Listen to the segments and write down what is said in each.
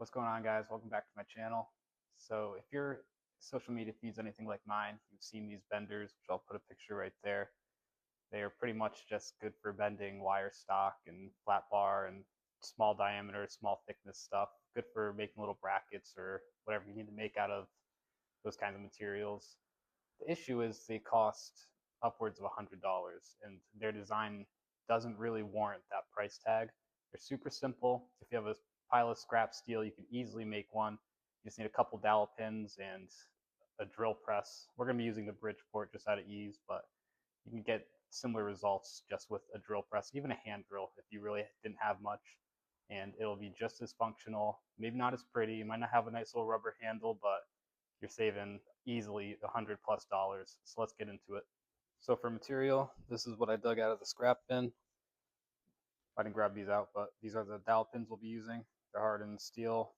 What's going on, guys? Welcome back to my channel. So if your social media feed's anything like mine, you've seen these benders, which I'll put a picture right there. They are pretty much just good for bending wire stock and flat bar and small diameter, small thickness stuff. Good for making little brackets or whatever you need to make out of those kinds of materials. The issue is they cost upwards of $100, and their design doesn't really warrant that price tag. They're super simple. If you have a pile of scrap steel, you can easily make one. You just need a couple dowel pins and a drill press. We're going to be using the Bridgeport just out of ease, but you can get similar results just with a drill press, even a hand drill if you really didn't have much. And it'll be just as functional, maybe not as pretty. You might not have a nice little rubber handle, but you're saving easily $100+. So let's get into it. So for material, this is what I dug out of the scrap bin. I didn't grab these out, but these are the dowel pins we'll be using. They're hardened steel.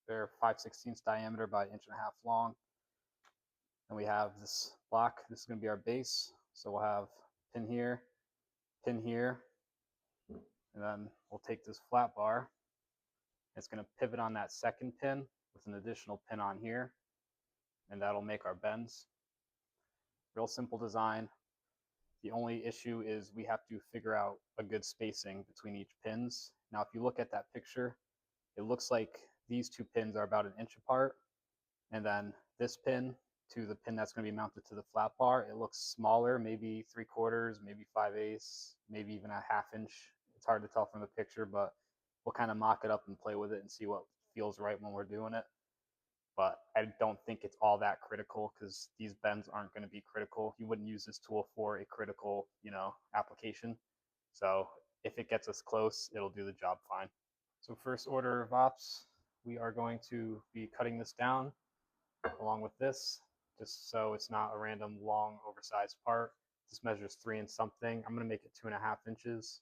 They're 5/16 diameter by 1.5 inches long. And we have this block. This is going to be our base. So we'll have pin here, and then we'll take this flat bar. It's going to pivot on that second pin with an additional pin on here, and that'll make our bends. Real simple design. The only issue is we have to figure out a good spacing between each pins. Now, if you look at that picture, it looks like these two pins are about 1 inch apart, and then this pin to the pin that's going to be mounted to the flat bar, it looks smaller, maybe 3/4, maybe 5/8, maybe even a 1/2 inch. It's hard to tell from the picture, but we'll kind of mock it up and play with it and see what feels right when we're doing it. But I don't think it's all that critical because these bends aren't going to be critical. You wouldn't use this tool for a critical, application. So if it gets us close, it'll do the job fine. So first order of ops, we are going to be cutting this down along with this, just so it's not a random long oversized part. This measures 3 and something. I'm going to make it 2.5 inches.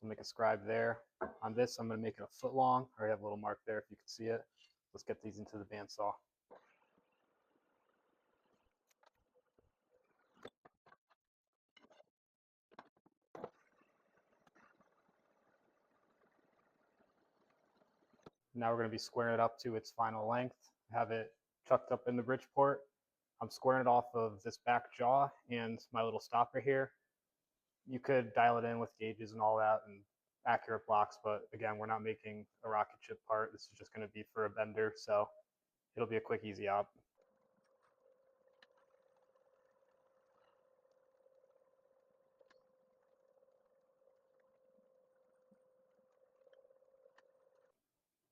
I'll make a scribe there. On this, I'm going to make it a foot long. I already have a little mark there if you can see it. Let's get these into the bandsaw. Now we're going to be squaring it up to its final length, have it chucked up in the Bridgeport. I'm squaring it off of this back jaw and my little stopper here. You could dial it in with gauges and all that and accurate blocks, but again, we're not making a rocket ship part. This is just going to be for a bender, so it'll be a quick, easy op.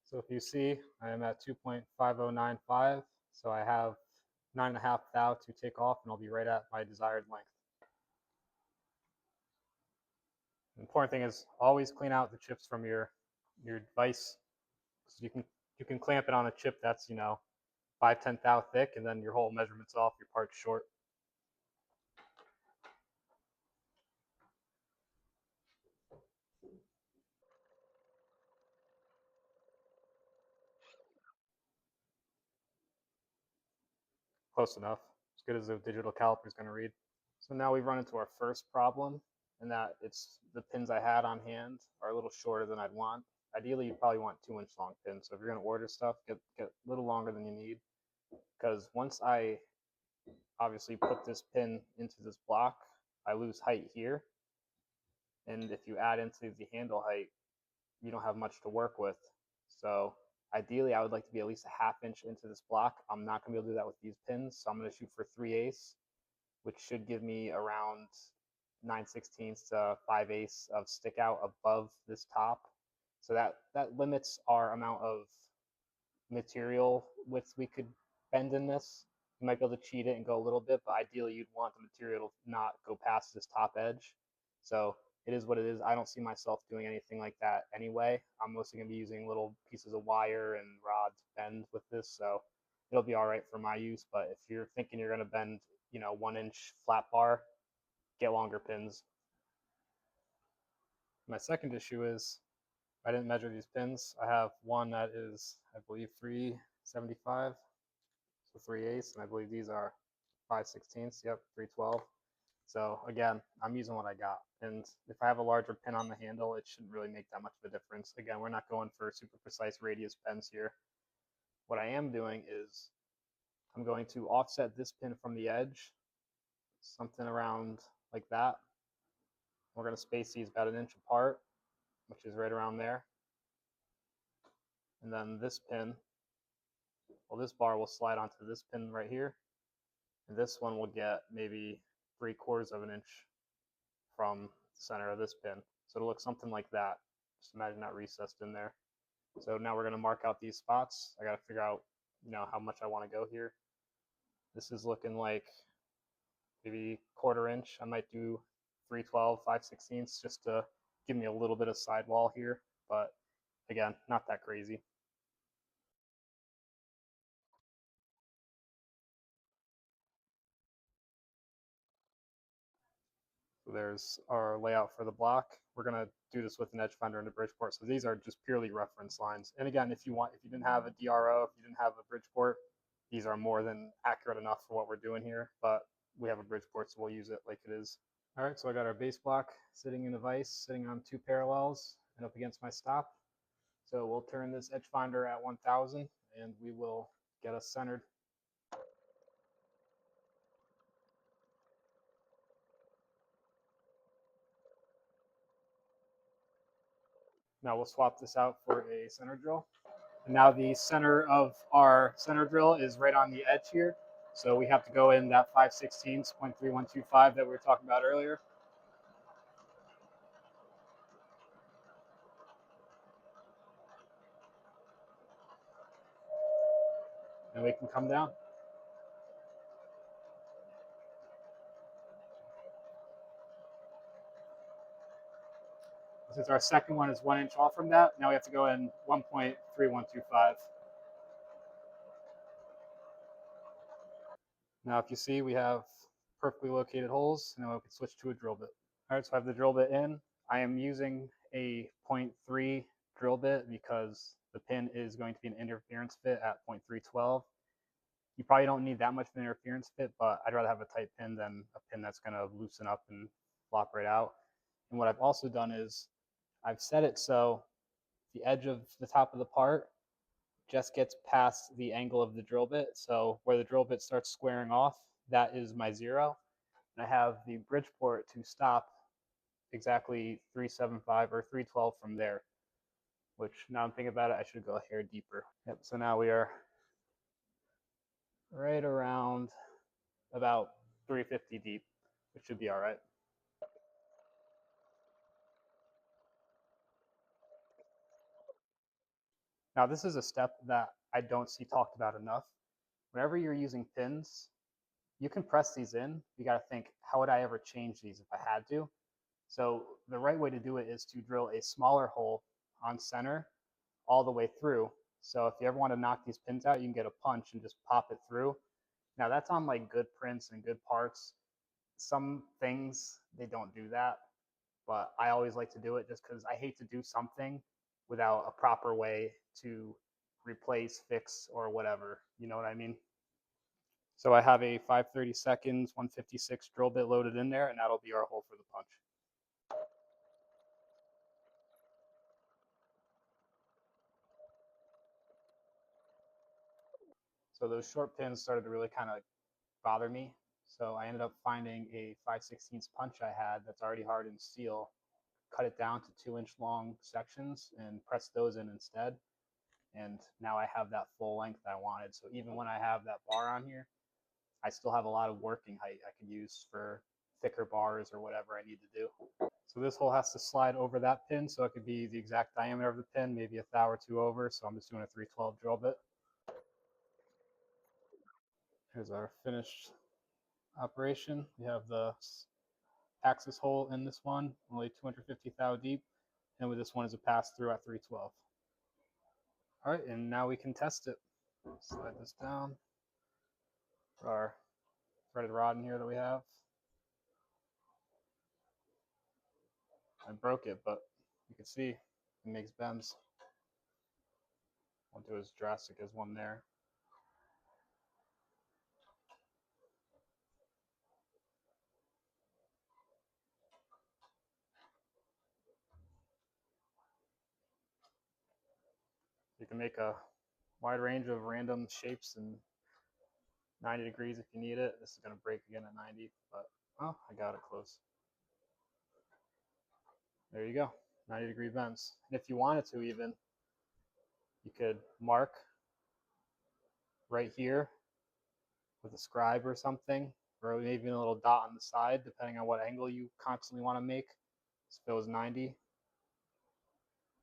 So if you see, I am at 2.5095, so I have 9.5 thou to take off, and I'll be right at my desired length. The important thing is always clean out the chips from your device, because you can clamp it on a chip that's 5/10 thou thick, and then your whole measurement's off, your part's short. Close enough, as good as the digital caliper is going to read. So now we've run into our first problem, and that it's the pins I had on hand are a little shorter than I'd want. Ideally, you probably want 2-inch long pins. So if you're going to order stuff, get a little longer than you need, because once I obviously put this pin into this block, I lose height here, and if you add into the handle height, you don't have much to work with. So ideally, I would like to be at least a 1/2 inch into this block. I'm not going to be able to do that with these pins, so I'm going to shoot for 3/8, which should give me around 9/16 to 5/8 of stick out above this top. So that limits our amount of material width we could bend in this. You might be able to cheat it and go a little bit, but ideally you'd want the material to not go past this top edge. So it is what it is. I don't see myself doing anything like that anyway. I'm mostly going to be using little pieces of wire and rod to bend with this, so it'll be all right for my use. But if you're thinking you're going to bend, 1-inch flat bar, get longer pins. My second issue is I didn't measure these pins. I have one that is, I believe, 375, so 3/8, and I believe these are 5/16. Yep, 312. So again, I'm using what I got. And if I have a larger pin on the handle, it shouldn't really make that much of a difference. Again, we're not going for super precise radius bends here. What I am doing is I'm going to offset this pin from the edge, something around like that. We're going to space these about 1 inch apart, which is right around there. And then this pin, well, this bar will slide onto this pin right here. And this one will get maybe 3/4 of an inch from the center of this pin. So it'll look something like that. Just imagine that recessed in there. So now we're going to mark out these spots. I got to figure out, how much I want to go here. This is looking like maybe 1/4 inch. I might do 3/12, 5/16 just to give me a little bit of sidewall here. But again, not that crazy. So there's our layout for the block. We're going to do this with an edge finder and a Bridgeport. So these are just purely reference lines. And again, if you didn't have a DRO, if you didn't have a Bridgeport, these are more than accurate enough for what we're doing here. But we have a Bridgeport, so we'll use it like it is. All right, so I got our base block sitting in a vise, sitting on 2 parallels and up against my stop. So we'll turn this edge finder at 1000 and we will get us centered. Now we'll swap this out for a center drill. And now the center of our center drill is right on the edge here. So we have to go in that 5/16, 0.3125 that we were talking about earlier. And we can come down. Since our second one is 1 inch off from that, now we have to go in 1.3125. Now, if you see, we have perfectly located holes. Now we can switch to a drill bit. All right, so I have the drill bit in. I am using a 0.3 drill bit because the pin is going to be an interference fit at 0.312. You probably don't need that much of an interference fit, but I'd rather have a tight pin than a pin that's going to loosen up and flop right out. And what I've also done is I've set it so the edge of the top of the part just gets past the angle of the drill bit. So where the drill bit starts squaring off, that is my 0. And I have the Bridgeport to stop exactly 375 or 312 from there, which now I'm thinking about it, I should go a hair deeper. Yep, so now we are right around about 350 deep, which should be all right. Now this is a step that I don't see talked about enough. Whenever you're using pins, you can press these in. You got to think, how would I ever change these if I had to? So the right way to do it is to drill a smaller hole on center all the way through. So if you ever want to knock these pins out, you can get a punch and just pop it through. Now that's on like good prints and good parts. Some things, they don't do that, but I always like to do it just because I hate to do something without a proper way to replace, fix, or whatever. You know what I mean? So I have a 5/32, 156 drill bit loaded in there, and that'll be our hole for the punch. So those short pins started to really kind of bother me. So I ended up finding a 5/16 punch I had that's already hardened steel, cut it down to 2-inch long sections and press those in instead. And now I have that full length I wanted. So even when I have that bar on here, I still have a lot of working height I could use for thicker bars or whatever I need to do. So this hole has to slide over that pin, so it could be the exact diameter of the pin, maybe a thou or two over. So I'm just doing a 312 drill bit. Here's our finished operation. We have the axis hole in this one, only 250 thou deep, and with this one is a pass through at 312. All right, and now we can test it. Slide this down. Our threaded rod in here that we have. I broke it, but you can see it makes bends. Won't do as drastic as one there. can make a wide range of random shapes and 90 degrees if you need it. This is going to break again at 90, but oh, I got it close. There you go, 90-degree bends. And if you wanted to even, you could mark right here with a scribe or something, or maybe a little dot on the side, depending on what angle you constantly want to make. So if it was 90,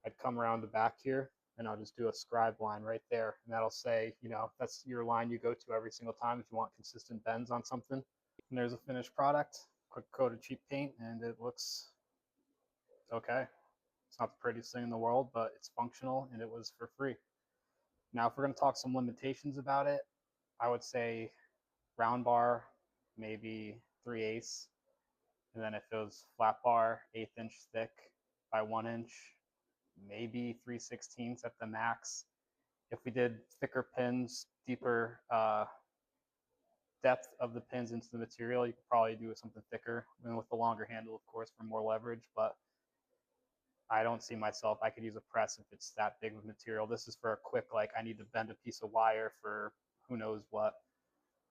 I'd come around the back here and I'll just do a scribe line right there. And that'll say, you know, that's your line you go to every single time if you want consistent bends on something. And there's a finished product, quick coat of cheap paint, and it looks okay. It's not the prettiest thing in the world, but it's functional and it was for free. Now, if we're going to talk some limitations about it, I would say round bar, maybe 3/8. And then if it was flat bar, 1/8 inch thick by 1 inch, maybe 3/16 at the max. If we did thicker pins, deeper depth of the pins into the material, you could probably do something thicker and with the longer handle, of course, for more leverage. But I don't see myself, I could use a press if it's that big of material. This is for a quick, like I need to bend a piece of wire for who knows what,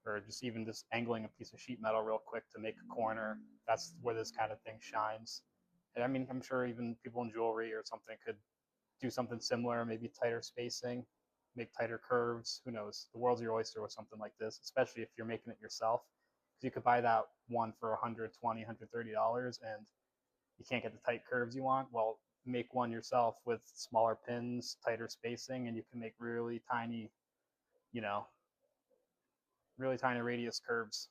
or just even just angling a piece of sheet metal real quick to make a corner. That's where this kind of thing shines. And I mean, I'm sure even people in jewelry or something could do something similar, maybe tighter spacing, make tighter curves. Who knows? The world's your oyster with something like this, especially if you're making it yourself. Because you could buy that one for $120, $130, and you can't get the tight curves you want. Well, make one yourself with smaller pins, tighter spacing, and you can make really tiny, you know, really tiny radius curves.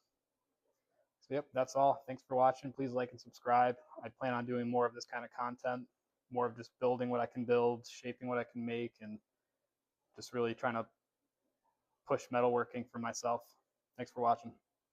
So yep, that's all. Thanks for watching. Please like and subscribe. I plan on doing more of this kind of content, more of just building what I can build, shaping what I can make, and just really trying to push metalworking for myself. Thanks for watching.